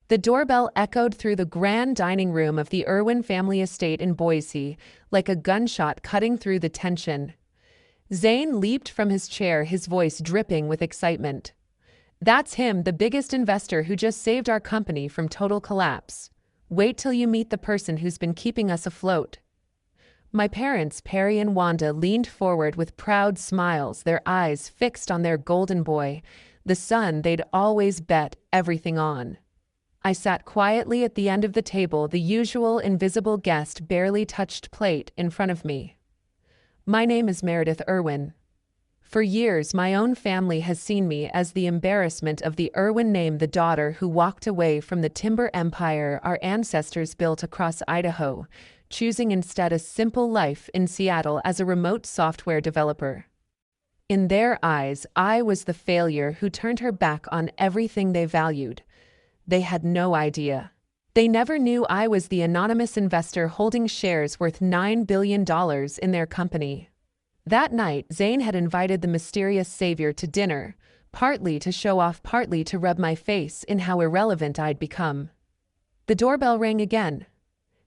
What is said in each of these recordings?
The doorbell echoed through the grand dining room of the Irwin family estate in Boise, like a gunshot cutting through the tension. Zane leaped from his chair, his voice dripping with excitement. "That's him, the biggest investor who just saved our company from total collapse. Wait till you meet the person who's been keeping us afloat." My parents, Perry and Wanda, leaned forward with proud smiles, their eyes fixed on their golden boy, the son they'd always bet everything on. I sat quietly at the end of the table, the usual invisible guest barely touched plate in front of me. My name is Meredith Irwin. For years, my own family has seen me as the embarrassment of the Irwin name, the daughter who walked away from the timber empire our ancestors built across Idaho, choosing instead a simple life in Seattle as a remote software developer. In their eyes, I was the failure who turned her back on everything they valued. They had no idea. They never knew I was the anonymous investor holding shares worth $9 billion in their company. That night, Zane had invited the mysterious savior to dinner, partly to show off, partly to rub my face in how irrelevant I'd become. The doorbell rang again.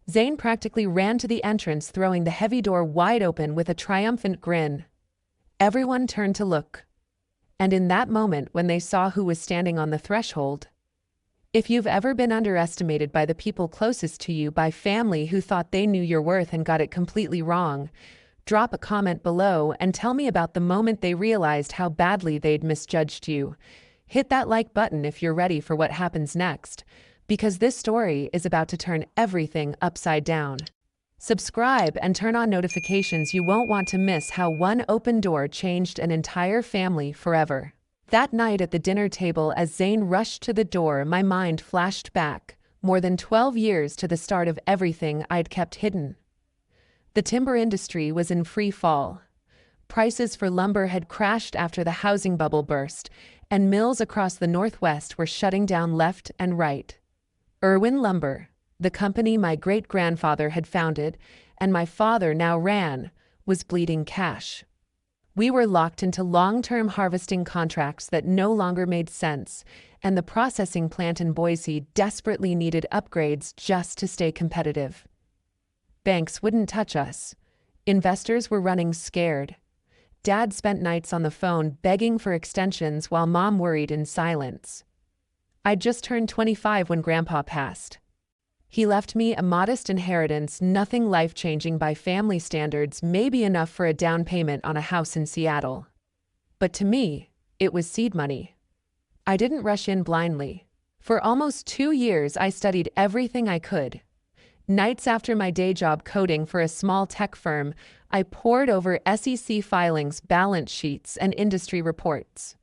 Zane practically ran to the entrance, throwing the heavy door wide open with a triumphant grin. Everyone turned to look. And in that moment, when they saw who was standing on the threshold, if you've ever been underestimated by the people closest to you, by family who thought they knew your worth and got it completely wrong, drop a comment below and tell me about the moment they realized how badly they'd misjudged you. Hit that like button if you're ready for what happens next, because this story is about to turn everything upside down. Subscribe and turn on notifications. You won't want to miss how one open door changed an entire family forever. That night at the dinner table, as Zane rushed to the door, my mind flashed back, more than 12 years to the start of everything I'd kept hidden. The timber industry was in free fall. Prices for lumber had crashed after the housing bubble burst, and mills across the Northwest were shutting down left and right. Irwin Lumber, the company my great-grandfather had founded and my father now ran, was bleeding cash. We were locked into long-term harvesting contracts that no longer made sense, and the processing plant in Boise desperately needed upgrades just to stay competitive. Banks wouldn't touch us. Investors were running scared. Dad spent nights on the phone begging for extensions while Mom worried in silence. I'd just turned 25 when Grandpa passed. He left me a modest inheritance, nothing life-changing by family standards, maybe enough for a down payment on a house in Seattle. But to me, it was seed money. I didn't rush in blindly. For almost 2 years, I studied everything I could. Nights after my day job coding for a small tech firm, I pored over SEC filings, balance sheets, and industry reports.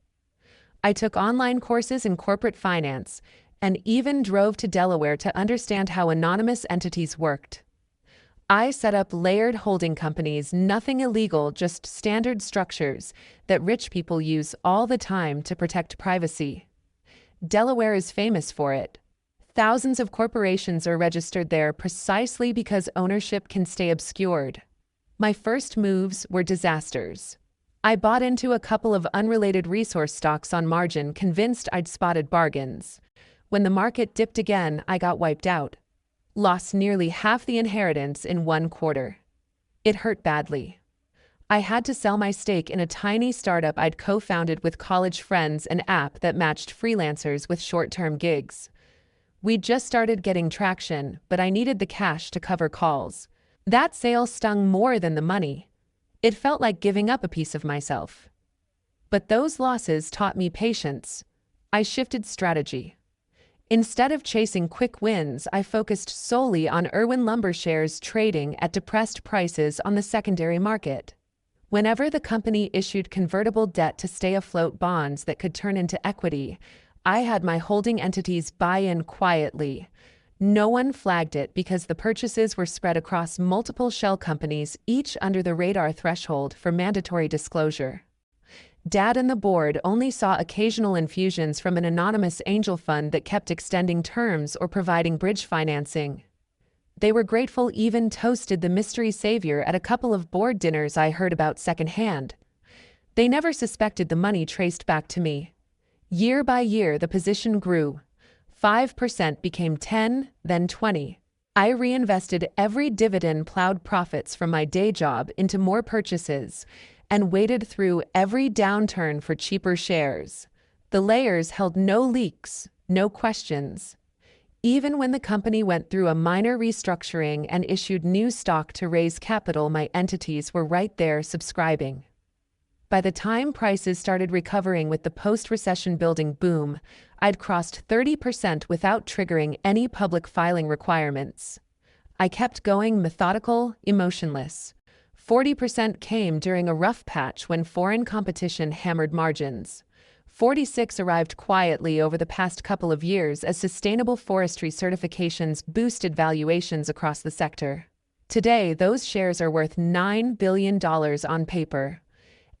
I took online courses in corporate finance, and even drove to Delaware to understand how anonymous entities worked. I set up layered holding companies, nothing illegal, just standard structures that rich people use all the time to protect privacy. Delaware is famous for it. Thousands of corporations are registered there precisely because ownership can stay obscured. My first moves were disasters. I bought into a couple of unrelated resource stocks on margin, convinced I'd spotted bargains. When the market dipped again, I got wiped out. Lost nearly half the inheritance in 1 quarter. It hurt badly. I had to sell my stake in a tiny startup I'd co-founded with college friends, an app that matched freelancers with short-term gigs. We'd just started getting traction, but I needed the cash to cover calls. That sale stung more than the money. It felt like giving up a piece of myself. But those losses taught me patience. I shifted strategy. Instead of chasing quick wins, I focused solely on Irwin Lumber shares trading at depressed prices on the secondary market. Whenever the company issued convertible debt to stay afloat, bonds that could turn into equity, I had my holding entities buy in quietly. No one flagged it because the purchases were spread across multiple shell companies, each under the radar threshold for mandatory disclosure. Dad and the board only saw occasional infusions from an anonymous angel fund that kept extending terms or providing bridge financing. They were grateful, even toasted the mystery savior at a couple of board dinners I heard about secondhand. They never suspected the money traced back to me. Year by year, the position grew. 5% became 10, then 20. I reinvested every dividend-plowed profits from my day job into more purchases and waited through every downturn for cheaper shares. The layers held no leaks, no questions. Even when the company went through a minor restructuring and issued new stock to raise capital, my entities were right there subscribing. By the time prices started recovering with the post-recession building boom, I'd crossed 30% without triggering any public filing requirements. I kept going, methodical, emotionless. 40% came during a rough patch when foreign competition hammered margins. 46 arrived quietly over the past couple of years as sustainable forestry certifications boosted valuations across the sector. Today, those shares are worth $9 billion on paper.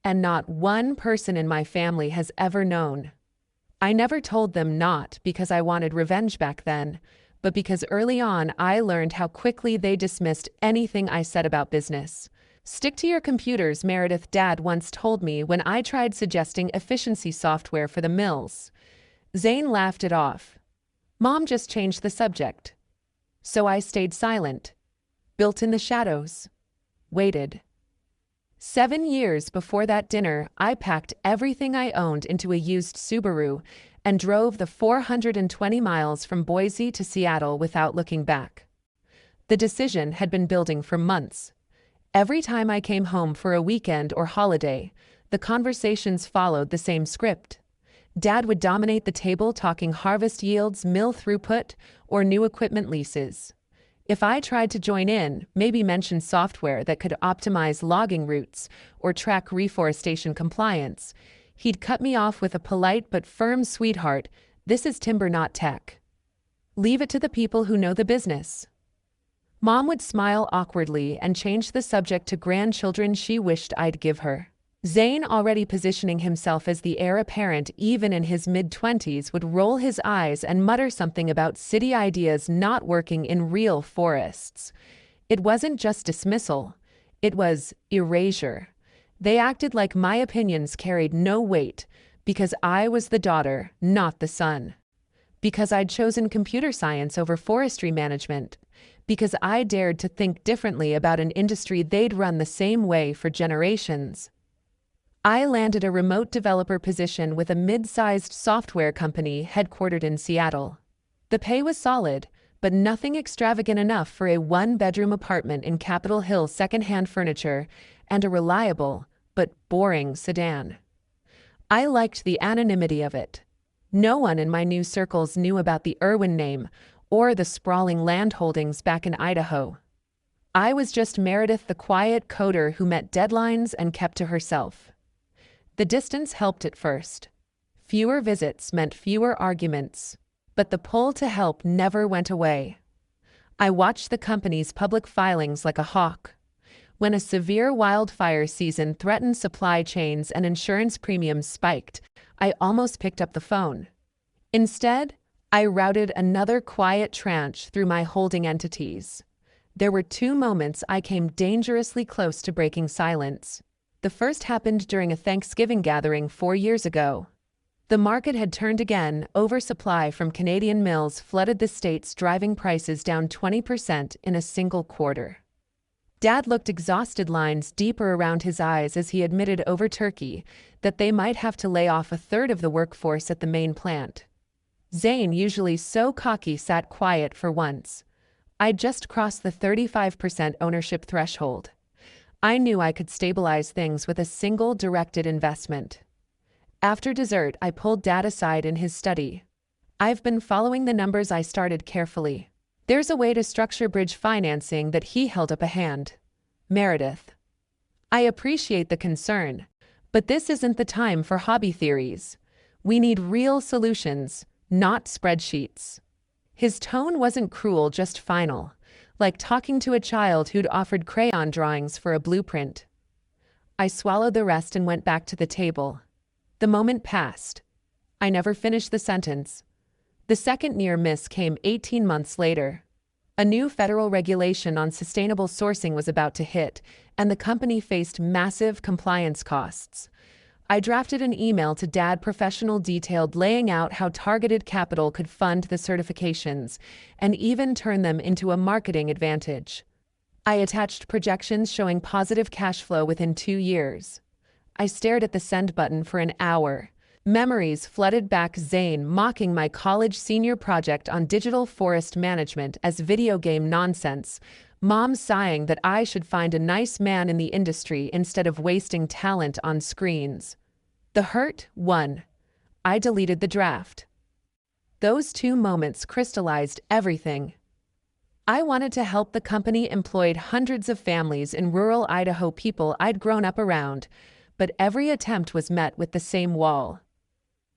And not one person in my family has ever known. I never told them, not because I wanted revenge back then, but because early on I learned how quickly they dismissed anything I said about business. Stick to your computers, Meredith, Dad once told me when I tried suggesting efficiency software for the mills. Zane laughed it off. Mom just changed the subject. So I stayed silent, built in the shadows, waited. 7 years before that dinner, I packed everything I owned into a used Subaru and drove the 420 miles from Boise to Seattle without looking back. The decision had been building for months. Every time I came home for a weekend or holiday, the conversations followed the same script. Dad would dominate the table talking harvest yields, mill throughput, or new equipment leases. If I tried to join in, maybe mention software that could optimize logging routes or track reforestation compliance, he'd cut me off with a polite but firm "Sweetheart, this is timber, not tech. Leave it to the people who know the business." Mom would smile awkwardly and change the subject to grandchildren she wished I'd give her. Zane, already positioning himself as the heir apparent even in his mid-20s, would roll his eyes and mutter something about city ideas not working in real forests. It wasn't just dismissal, it was erasure. They acted like my opinions carried no weight because I was the daughter, not the son. Because I'd chosen computer science over forestry management. Because I dared to think differently about an industry they'd run the same way for generations. I landed a remote developer position with a mid-sized software company headquartered in Seattle. The pay was solid, but nothing extravagant enough for a one-bedroom apartment in Capitol Hill, second-hand furniture, and a reliable, but boring sedan. I liked the anonymity of it. No one in my new circles knew about the Irwin name or the sprawling landholdings back in Idaho. I was just Meredith, the quiet coder who met deadlines and kept to herself. The distance helped at first. Fewer visits meant fewer arguments, but the pull to help never went away. I watched the company's public filings like a hawk. When a severe wildfire season threatened supply chains and insurance premiums spiked, I almost picked up the phone. Instead, I routed another quiet tranche through my holding entities. There were 2 moments I came dangerously close to breaking silence. The first happened during a Thanksgiving gathering 4 years ago. The market had turned again. Oversupply from Canadian mills flooded the states, driving prices down 20% in a single quarter. Dad looked exhausted, lines deeper around his eyes as he admitted over turkey that they might have to lay off a third of the workforce at the main plant. Zane, usually so cocky, sat quiet for once. I'd just crossed the 35% ownership threshold. I knew I could stabilize things with a single directed investment. After dessert, I pulled Dad aside in his study. "I've been following the numbers," I started carefully. "There's a way to structure bridge financing." That he held up a hand. "Meredith, I appreciate the concern, but this isn't the time for hobby theories. We need real solutions, not spreadsheets." His tone wasn't cruel, just final, like talking to a child who'd offered crayon drawings for a blueprint. I swallowed the rest and went back to the table. The moment passed. I never finished the sentence. The second near miss came 18 months later. A new federal regulation on sustainable sourcing was about to hit, and the company faced massive compliance costs. I drafted an email to Dad, professional, detailed, laying out how targeted capital could fund the certifications and even turn them into a marketing advantage. I attached projections showing positive cash flow within 2 years. I stared at the send button for an hour. Memories flooded back, Zane mocking my college senior project on digital forest management as video game nonsense, Mom sighing that I should find a nice man in the industry instead of wasting talent on screens. The hurt won. I deleted the draft. Those 2 moments crystallized everything. I wanted to help the company employed hundreds of families in rural Idaho, people I'd grown up around, but every attempt was met with the same wall.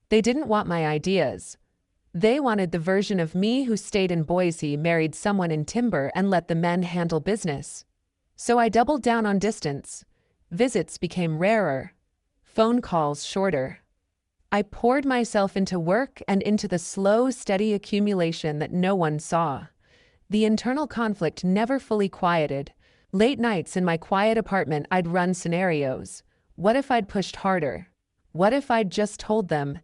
They didn't want my ideas. They wanted the version of me who stayed in Boise, married someone in timber, and let the men handle business. So I doubled down on distance. Visits became rarer. Phone calls shorter. I poured myself into work and into the slow, steady accumulation that no one saw. The internal conflict never fully quieted. Late nights in my quiet apartment, I'd run scenarios. What if I'd pushed harder? What if I'd just told them?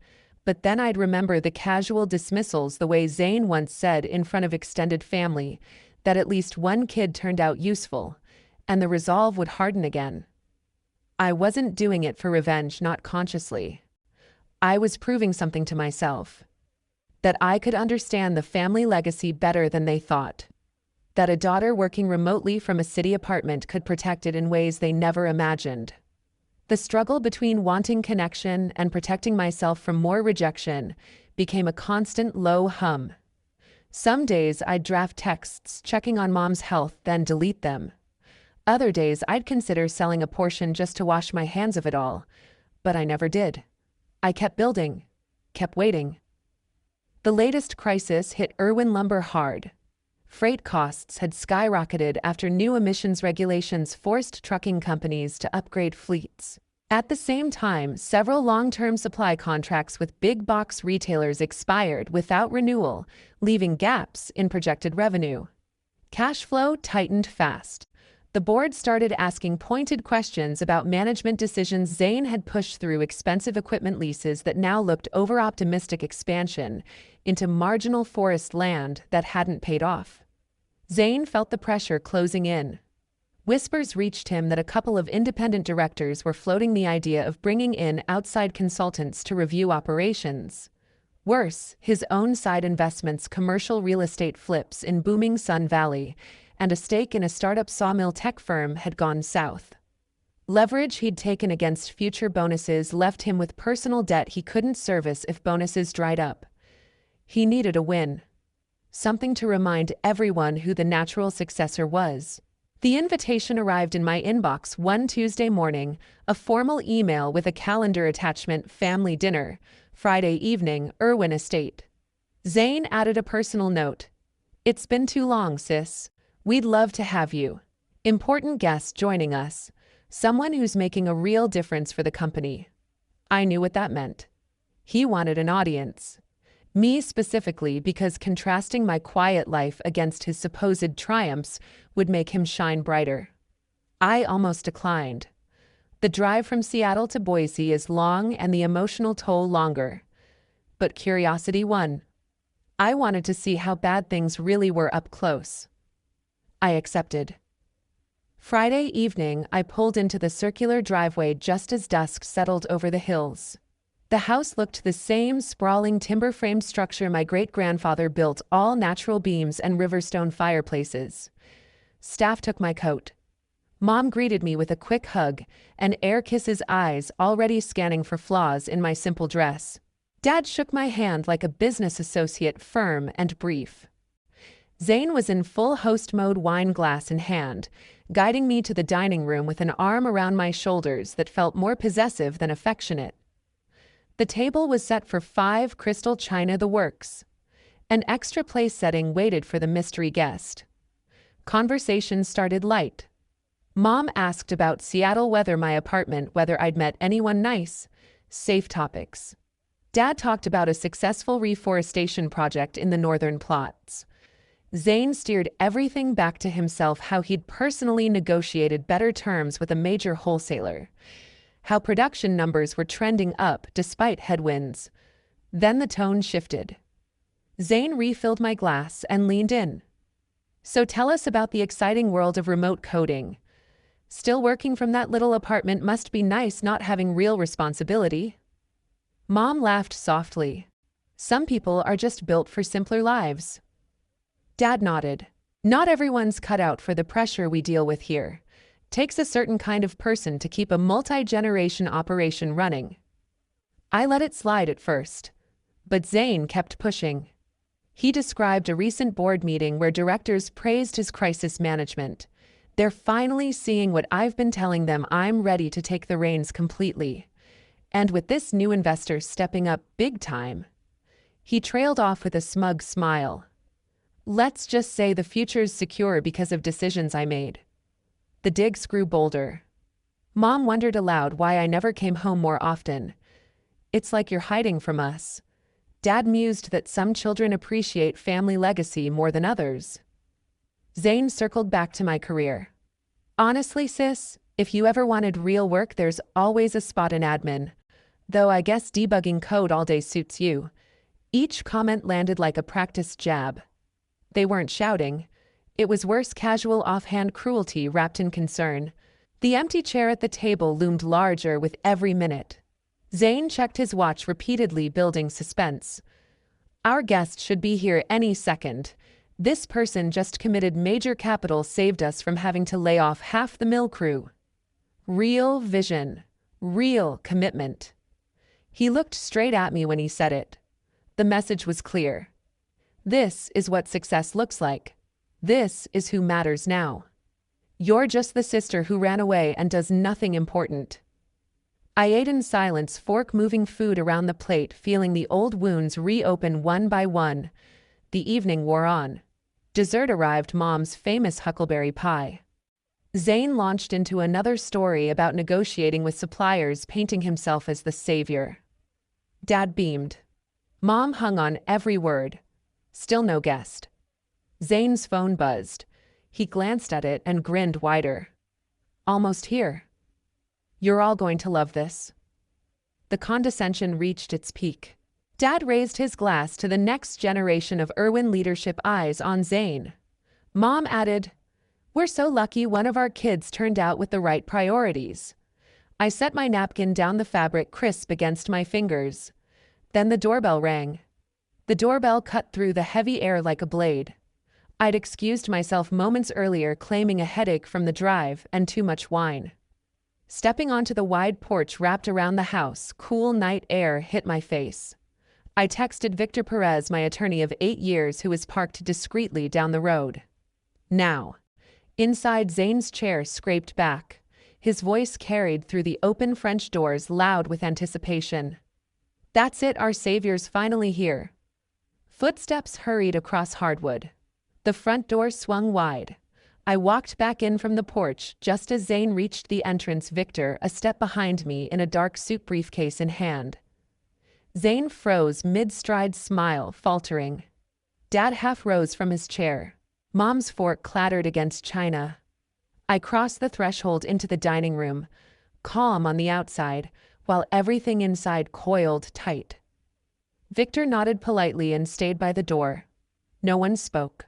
But then I'd remember the casual dismissals, the way Zane once said in front of extended family, that at least one kid turned out useful, and the resolve would harden again. I wasn't doing it for revenge, not consciously. I was proving something to myself. That I could understand the family legacy better than they thought. That a daughter working remotely from a city apartment could protect it in ways they never imagined. The struggle between wanting connection and protecting myself from more rejection became a constant low hum. Some days I'd draft texts checking on Mom's health, then delete them. Other days I'd consider selling a portion just to wash my hands of it all, but I never did. I kept building, kept waiting. The latest crisis hit Irwin lumber hard. Freight costs had skyrocketed after new emissions regulations forced trucking companies to upgrade fleets. At the same time, several long-term supply contracts with big box retailers expired without renewal, leaving gaps in projected revenue. Cash flow tightened fast. The board started asking pointed questions about management decisions. Zane had pushed through expensive equipment leases that now looked over-optimistic expansion into marginal forest land that hadn't paid off. Zane felt the pressure closing in. Whispers reached him that a couple of independent directors were floating the idea of bringing in outside consultants to review operations. Worse, his own side investments, commercial real estate flips in booming Sun Valley, and a stake in a startup sawmill tech firm had gone south. Leverage he'd taken against future bonuses left him with personal debt he couldn't service if bonuses dried up. He needed a win. Something to remind everyone who the natural successor was. The invitation arrived in my inbox one Tuesday morning, a formal email with a calendar attachment, family dinner, Friday evening, Irwin Estate. Zane added a personal note. "It's been too long, sis. We'd love to have you. Important guest joining us. Someone who's making a real difference for the company." I knew what that meant. He wanted an audience. Me specifically, because contrasting my quiet life against his supposed triumphs would make him shine brighter. I almost declined. The drive from Seattle to Boise is long and the emotional toll longer. But curiosity won. I wanted to see how bad things really were up close. I accepted. Friday evening, I pulled into the circular driveway just as dusk settled over the hills. The house looked the same, sprawling timber-framed structure my great-grandfather built, all natural beams and riverstone fireplaces. Staff took my coat. Mom greeted me with a quick hug and air kisses, eyes already scanning for flaws in my simple dress. Dad shook my hand like a business associate, firm and brief. Zane was in full host mode, wine glass in hand, guiding me to the dining room with an arm around my shoulders that felt more possessive than affectionate. The table was set for 5 crystal china, the works. An extra place setting waited for the mystery guest. Conversation started light. Mom asked about Seattle weather, my apartment, whether I'd met anyone nice, safe topics. Dad talked about a successful reforestation project in the northern plots. Zane steered everything back to himself, how he'd personally negotiated better terms with a major wholesaler, how production numbers were trending up despite headwinds. Then the tone shifted. Zane refilled my glass and leaned in. So tell us about the exciting world of remote coding. Still working from that little apartment must be nice not having real responsibility. Mom laughed softly. Some people are just built for simpler lives. Dad nodded. Not everyone's cut out for the pressure we deal with here. Takes a certain kind of person to keep a multi-generation operation running. I let it slide at first, but Zane kept pushing. He described a recent board meeting where directors praised his crisis management. They're finally seeing what I've been telling them. I'm ready to take the reins completely. And with this new investor stepping up big time. He trailed off with a smug smile. Let's just say the future's secure because of decisions I made. The digs grew bolder. Mom wondered aloud why I never came home more often. It's like you're hiding from us. Dad mused that some children appreciate family legacy more than others. Zane circled back to my career. Honestly, sis, if you ever wanted real work, there's always a spot in admin. Though I guess debugging code all day suits you. Each comment landed like a practiced jab. They weren't shouting. It was worse, casual offhand cruelty wrapped in concern. The empty chair at the table loomed larger with every minute. Zane checked his watch repeatedly, building suspense. Our guest should be here any second. This person just committed major capital, saved us from having to lay off half the mill crew. Real vision. Real commitment. He looked straight at me when he said it. The message was clear. This is what success looks like. This is who matters now. You're just the sister who ran away and does nothing important. I ate in silence, fork moving food around the plate, feeling the old wounds reopen one by one. The evening wore on. Dessert arrived, Mom's famous huckleberry pie. Zane launched into another story about negotiating with suppliers, painting himself as the savior. Dad beamed. Mom hung on every word. Still no guest. Zane's phone buzzed. He glanced at it and grinned wider. Almost here. You're all going to love this. The condescension reached its peak. Dad raised his glass to the next generation of Irwin leadership, eyes on Zane. Mom added, We're so lucky one of our kids turned out with the right priorities. I set my napkin down, the fabric crisp against my fingers. Then the doorbell rang. The doorbell cut through the heavy air like a blade. I'd excused myself moments earlier, claiming a headache from the drive and too much wine. Stepping onto the wide porch wrapped around the house, cool night air hit my face. I texted Victor Perez, my attorney of 8 years, who was parked discreetly down the road. Now. Inside, Zane's chair scraped back. His voice carried through the open French doors, loud with anticipation. That's it, our savior's finally here. Footsteps hurried across hardwood. The front door swung wide. I walked back in from the porch just as Zane reached the entrance, Victor a step behind me, in a dark suit, briefcase in hand. Zane froze mid-stride, smile faltering. Dad half rose from his chair. Mom's fork clattered against china. I crossed the threshold into the dining room, calm on the outside, while everything inside coiled tight. Victor nodded politely and stayed by the door. No one spoke.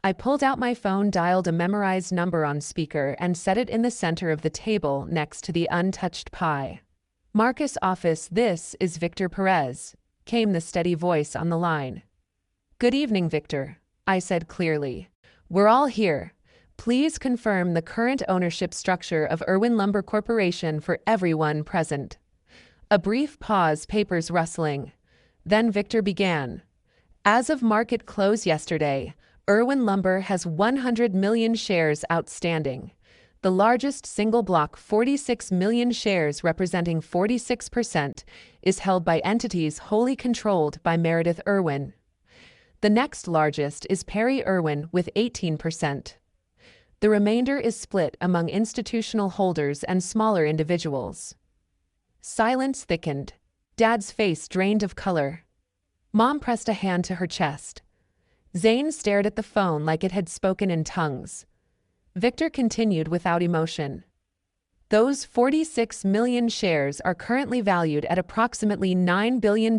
I pulled out my phone, dialed a memorized number on speaker, and set it in the center of the table next to the untouched pie. Marcus' office. This is Victor Perez, came the steady voice on the line. Good evening, Victor, I said clearly. We're all here. Please confirm the current ownership structure of Irwin Lumber Corporation for everyone present. A brief pause, papers rustling. Then Victor began. As of market close yesterday, Irwin Lumber has 100 million shares outstanding. The largest single block, 46 million shares representing 46%, is held by entities wholly controlled by Meredith Irwin. The next largest is Perry Irwin with 18%. The remainder is split among institutional holders and smaller individuals. Silence thickened. Dad's face drained of color. Mom pressed a hand to her chest. Zane stared at the phone like it had spoken in tongues. Victor continued without emotion. Those 46 million shares are currently valued at approximately $9 billion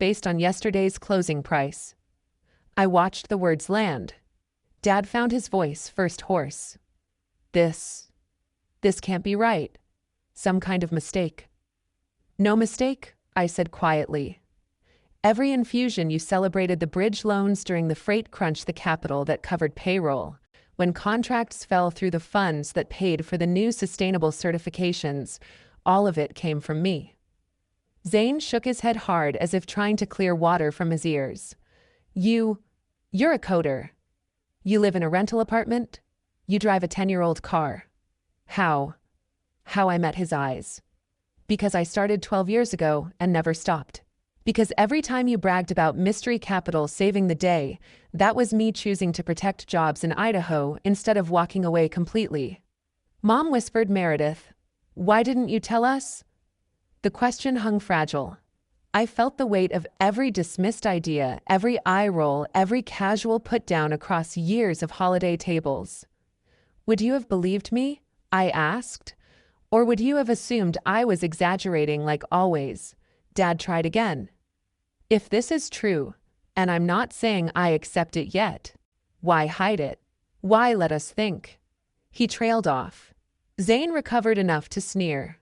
based on yesterday's closing price. I watched the words land. Dad found his voice first hoarse. This can't be right. Some kind of mistake. No mistake, I said quietly. Every infusion you celebrated the bridge loans during the freight crunch the capital that covered payroll, when contracts fell through the funds that paid for the new sustainable certifications, all of it came from me. Zane shook his head hard as if trying to clear water from his ears. You're a coder. You live in a rental apartment? You drive a 10-year-old car. How I met his eyes. Because I started 12 years ago and never stopped. Because every time you bragged about Mystery Capital saving the day, that was me choosing to protect jobs in Idaho instead of walking away completely. Mom whispered Meredith, "Why didn't you tell us?" The question hung fragile. I felt the weight of every dismissed idea, every eye roll, every casual put down across years of holiday tables. Would you have believed me? I asked. Or would you have assumed I was exaggerating like always? Dad tried again. If this is true, and I'm not saying I accept it yet, why hide it? Why let us think? He trailed off. Zane recovered enough to sneer.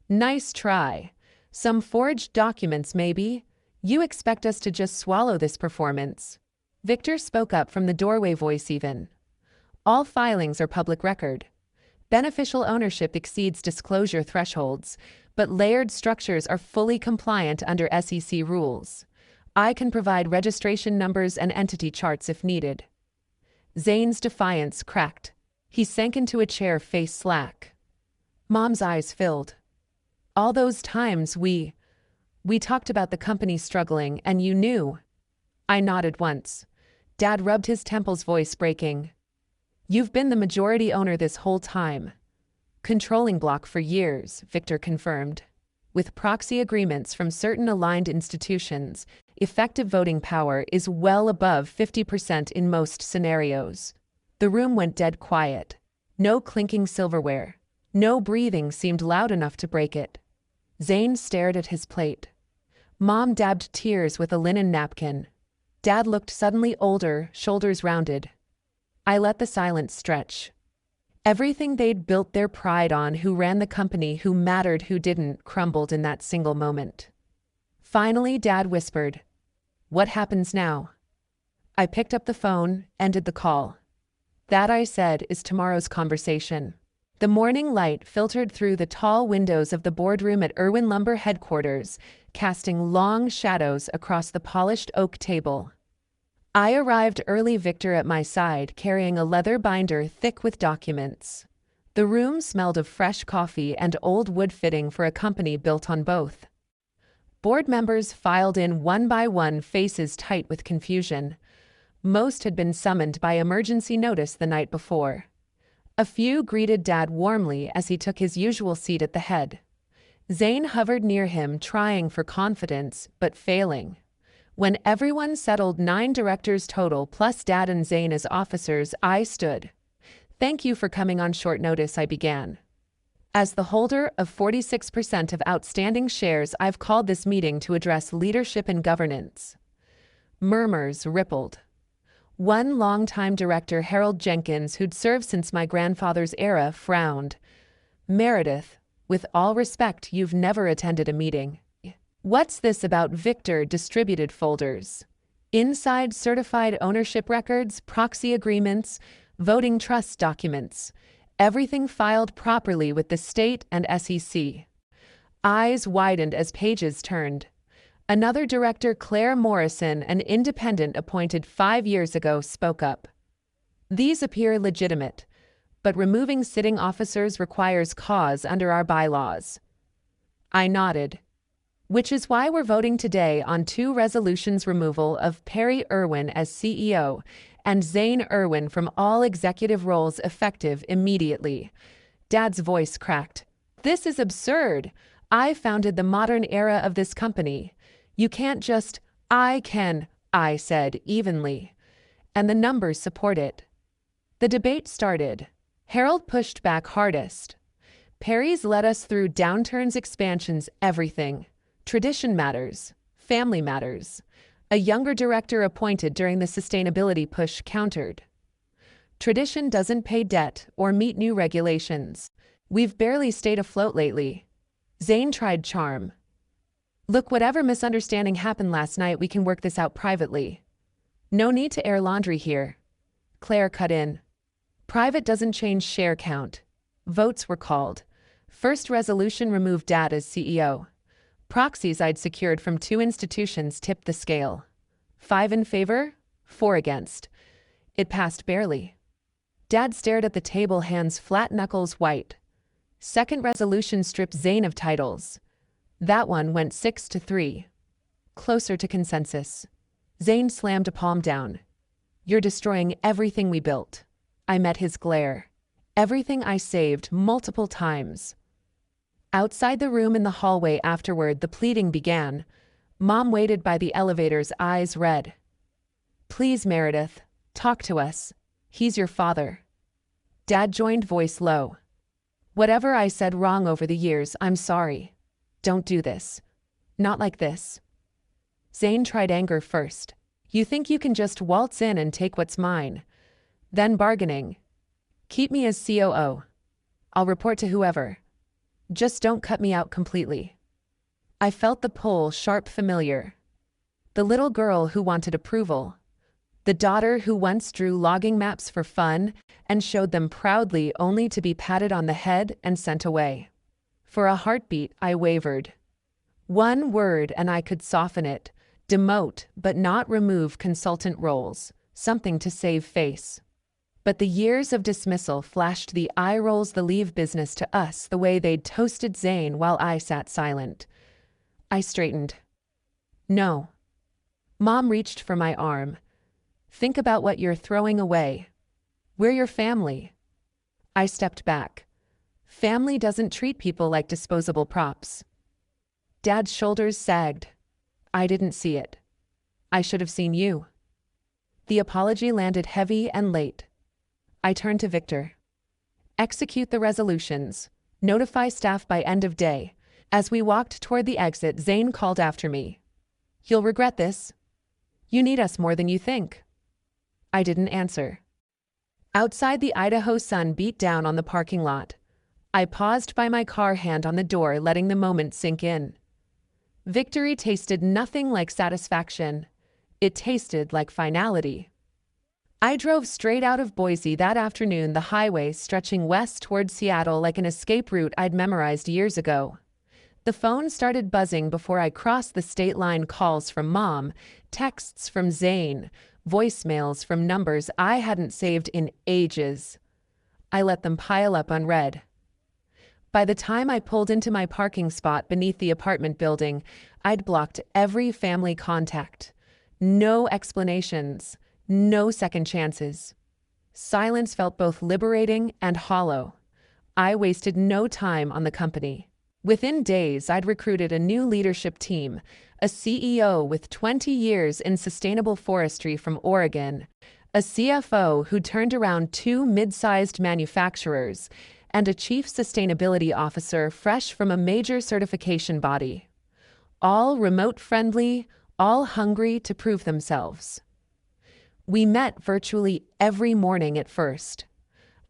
Nice try. Some forged documents maybe. You expect us to just swallow this performance. Victor spoke up from the doorway, voice even. All filings are public record. Beneficial ownership exceeds disclosure thresholds, but layered structures are fully compliant under SEC rules. I can provide registration numbers and entity charts if needed. Zane's defiance cracked. He sank into a chair, face slack. Mom's eyes filled. All those times we talked about the company struggling and you knew. I nodded once. Dad rubbed his temples, voice breaking. You've been the majority owner this whole time. Controlling block for years, Victor confirmed. With proxy agreements from certain aligned institutions, effective voting power is well above 50% in most scenarios. The room went dead quiet. No clinking silverware. No breathing seemed loud enough to break it. Zane stared at his plate. Mom dabbed tears with a linen napkin. Dad looked suddenly older, shoulders rounded. I let the silence stretch. Everything they'd built their pride on, who ran the company, who mattered, who didn't, crumbled in that single moment. Finally, Dad whispered, "What happens now?" I picked up the phone, ended the call. That, I said, is tomorrow's conversation. The morning light filtered through the tall windows of the boardroom at Irwin Lumber headquarters, casting long shadows across the polished oak table. I arrived early, Victor at my side, carrying a leather binder thick with documents. The room smelled of fresh coffee and old wood fitting for a company built on both. Board members filed in one by one, faces tight with confusion. Most had been summoned by emergency notice the night before. A few greeted Dad warmly as he took his usual seat at the head. Zane hovered near him, trying for confidence, but failing. When everyone settled, 9 directors total, plus Dad and Zane as officers, I stood. Thank you for coming on short notice, I began. As the holder of 46% of outstanding shares, I've called this meeting to address leadership and governance. Murmurs rippled. One longtime director, Harold Jenkins, who'd served since my grandfather's era, frowned. Meredith, with all respect, you've never attended a meeting. What's this about? Victor distributed folders. Inside certified ownership records, proxy agreements, voting trust documents. Everything filed properly with the state and SEC. Eyes widened as pages turned. Another director, Claire Morrison, an independent appointed 5 years ago, spoke up. These appear legitimate, but removing sitting officers requires cause under our bylaws. I nodded. Which is why we're voting today on 2 resolutions: removal of Perry Irwin as CEO and Zane Irwin from all executive roles effective immediately. Dad's voice cracked. This is absurd. I founded the modern era of this company. You can't just, I can, I said evenly. And the numbers support it. The debate started. Harold pushed back hardest. Perry's led us through downturns, expansions, everything. Tradition matters. Family matters. A younger director appointed during the sustainability push countered. Tradition doesn't pay debt or meet new regulations. We've barely stayed afloat lately. Zane tried charm. Look, whatever misunderstanding happened last night, we can work this out privately. No need to air laundry here. Claire cut in. Private doesn't change share count. Votes were called. First resolution removed Dad as CEO. Proxies I'd secured from 2 institutions tipped the scale. 5 in favor, 4 against. It passed barely. Dad stared at the table, hands flat, knuckles white. Second resolution stripped Zane of titles. That one went 6-3. Closer to consensus. Zane slammed a palm down. You're destroying everything we built. I met his glare. Everything I saved multiple times. Outside the room in the hallway afterward, the pleading began. Mom waited by the elevators, eyes red. Please, Meredith, talk to us. He's your father. Dad joined, voice low. Whatever I said wrong over the years, I'm sorry. Don't do this. Not like this. Zane tried anger first. You think you can just waltz in and take what's mine? Then bargaining. Keep me as COO. I'll report to whoever. Just don't cut me out completely. I felt the pull, sharp, familiar. The little girl who wanted approval. The daughter who once drew logging maps for fun and showed them proudly, only to be patted on the head and sent away. For a heartbeat, I wavered. One word and I could soften it, demote but not remove consultant roles, something to save face. But the years of dismissal flashed the eye rolls, the leave business to us the way they'd toasted Zane while I sat silent. I straightened. No. Mom reached for my arm. Think about what you're throwing away. We're your family. I stepped back. Family doesn't treat people like disposable props. Dad's shoulders sagged. I didn't see it. I should have seen you. The apology landed heavy and late. I turned to Victor. Execute the resolutions. Notify staff by end of day. As we walked toward the exit, Zane called after me. You'll regret this. You need us more than you think. I didn't answer. Outside, the Idaho sun beat down on the parking lot. I paused by my car, hand on the door, letting the moment sink in. Victory tasted nothing like satisfaction. It tasted like finality. I drove straight out of Boise that afternoon, the highway stretching west toward Seattle like an escape route I'd memorized years ago. The phone started buzzing before I crossed the state line. Calls from Mom, texts from Zane, voicemails from numbers I hadn't saved in ages. I let them pile up unread. By the time I pulled into my parking spot beneath the apartment building, I'd blocked every family contact. No explanations. No second chances. Silence felt both liberating and hollow. I wasted no time on the company. Within days, I'd recruited a new leadership team, a CEO with 20 years in sustainable forestry from Oregon, a CFO who turned around 2 mid-sized manufacturers, and a chief sustainability officer fresh from a major certification body. All remote-friendly, all hungry to prove themselves. We met virtually every morning at first.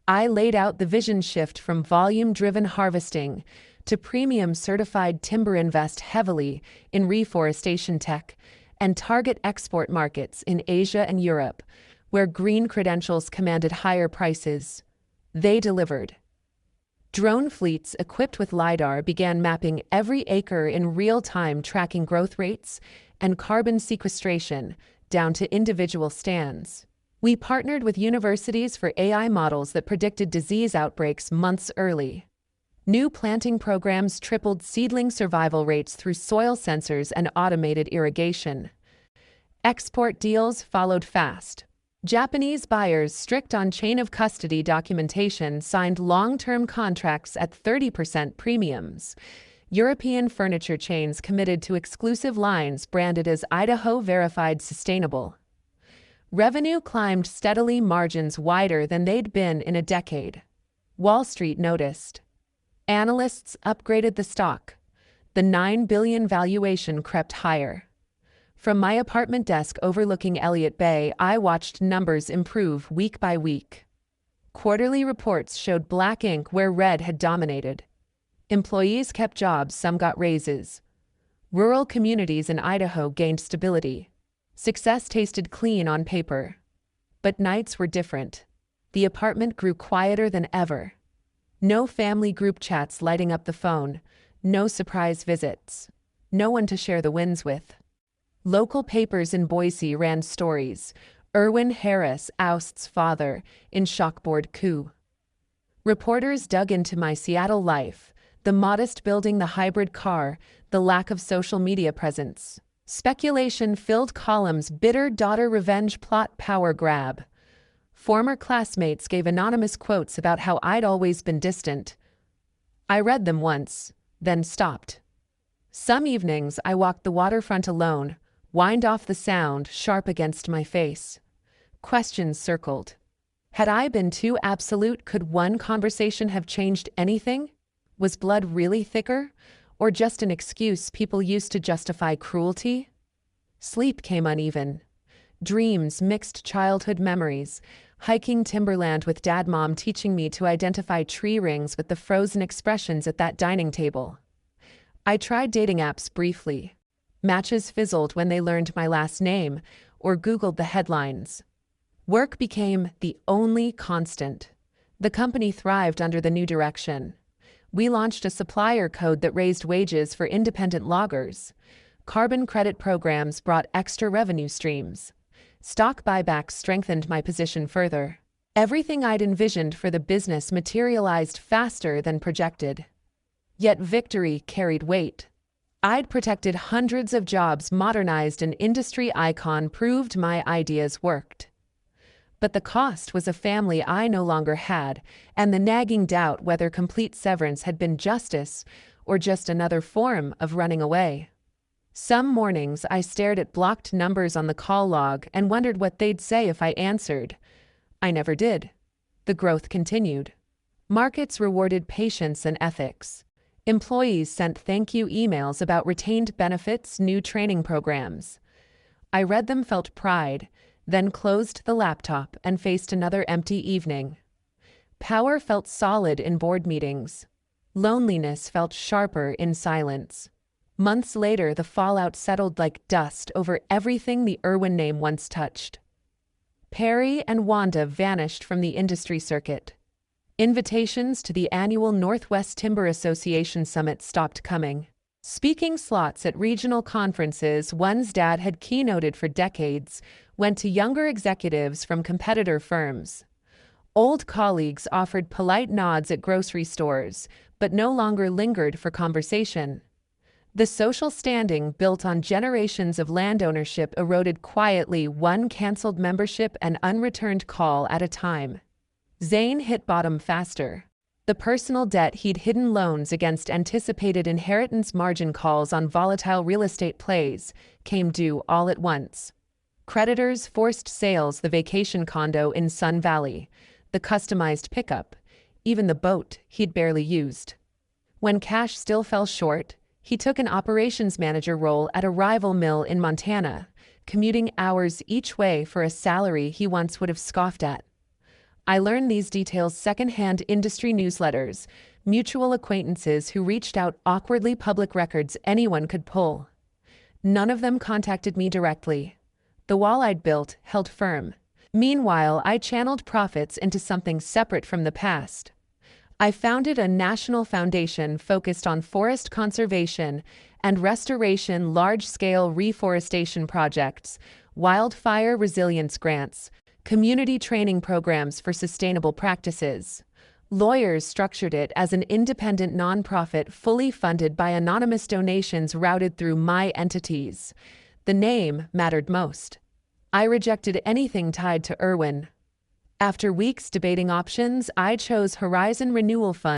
I laid out the vision shift from volume-driven harvesting to premium certified timber, invest heavily in reforestation tech, and target export markets in Asia and Europe, where green credentials commanded higher prices. They delivered. Drone fleets equipped with LiDAR began mapping every acre in real time, tracking growth rates and carbon sequestration down to individual stands. We partnered with universities for AI models that predicted disease outbreaks months early. New planting programs tripled seedling survival rates through soil sensors and automated irrigation. Export deals followed fast. Japanese buyers, strict on chain of custody documentation, signed long-term contracts at 30% premiums. European furniture chains committed to exclusive lines branded as Idaho Verified Sustainable. Revenue climbed steadily, margins wider than they'd been in a decade. Wall Street noticed. Analysts upgraded the stock. The $9 billion valuation crept higher. From my apartment desk overlooking Elliott Bay, I watched numbers improve week by week. Quarterly reports showed black ink where red had dominated. Employees kept jobs, some got raises. Rural communities in Idaho gained stability. Success tasted clean on paper. But nights were different. The apartment grew quieter than ever. No family group chats lighting up the phone, no surprise visits, no one to share the wins with. Local papers in Boise ran stories. Irwin Harris ousts father in shockboard coup. Reporters dug into my Seattle life, the modest building, the hybrid car, the lack of social media presence. Speculation filled columns, bitter daughter revenge plot, power grab. Former classmates gave anonymous quotes about how I'd always been distant. I read them once, then stopped. Some evenings I walked the waterfront alone, whined off the sound sharp against my face. Questions circled. Had I been too absolute? Could one conversation have changed anything? Was blood really thicker, or just an excuse people used to justify cruelty? Sleep came uneven. Dreams mixed childhood memories, hiking timberland with dad-mom teaching me to identify tree rings with the frozen expressions at that dining table. I tried dating apps briefly. Matches fizzled when they learned my last name or Googled the headlines. Work became the only constant. The company thrived under the new direction. We launched a supplier code that raised wages for independent loggers. Carbon credit programs brought extra revenue streams. Stock buybacks strengthened my position further. Everything I'd envisioned for the business materialized faster than projected. Yet victory carried weight. I'd protected hundreds of jobs, modernized an industry icon, proved my ideas worked. But the cost was a family I no longer had, and the nagging doubt whether complete severance had been justice or just another form of running away. Some mornings I stared at blocked numbers on the call log and wondered what they'd say if I answered. I never did. The growth continued. Markets rewarded patience and ethics. Employees sent thank you emails about retained benefits, new training programs. I read them, felt pride, then closed the laptop and faced another empty evening. Power felt solid in board meetings. Loneliness felt sharper in silence. Months later, the fallout settled like dust over everything the Irwin name once touched. Perry and Wanda vanished from the industry circuit. Invitations to the annual Northwest Timber Association Summit stopped coming. Speaking slots at regional conferences one's dad had keynoted for decades went to younger executives from competitor firms. Old colleagues offered polite nods at grocery stores, but no longer lingered for conversation. The social standing built on generations of land ownership eroded quietly, one canceled membership and unreturned call at a time. Zane hit bottom faster. The personal debt he'd hidden, loans against anticipated inheritance, margin calls on volatile real estate plays, came due all at once. Creditors forced sales, the vacation condo in Sun Valley, the customized pickup, even the boat he'd barely used. When cash still fell short, he took an operations manager role at a rival mill in Montana, commuting hours each way for a salary he once would have scoffed at. I learned these details secondhand: industry newsletters, mutual acquaintances who reached out awkwardly, public records anyone could pull. None of them contacted me directly. The wall I'd built held firm. Meanwhile, I channeled profits into something separate from the past. I founded a national foundation focused on forest conservation and restoration, large-scale reforestation projects, wildfire resilience grants, community training programs for sustainable practices. Lawyers structured it as an independent nonprofit fully funded by anonymous donations routed through my entities. The name mattered most. I rejected anything tied to Irwin. After weeks debating options, I chose Horizon Renewal Fund.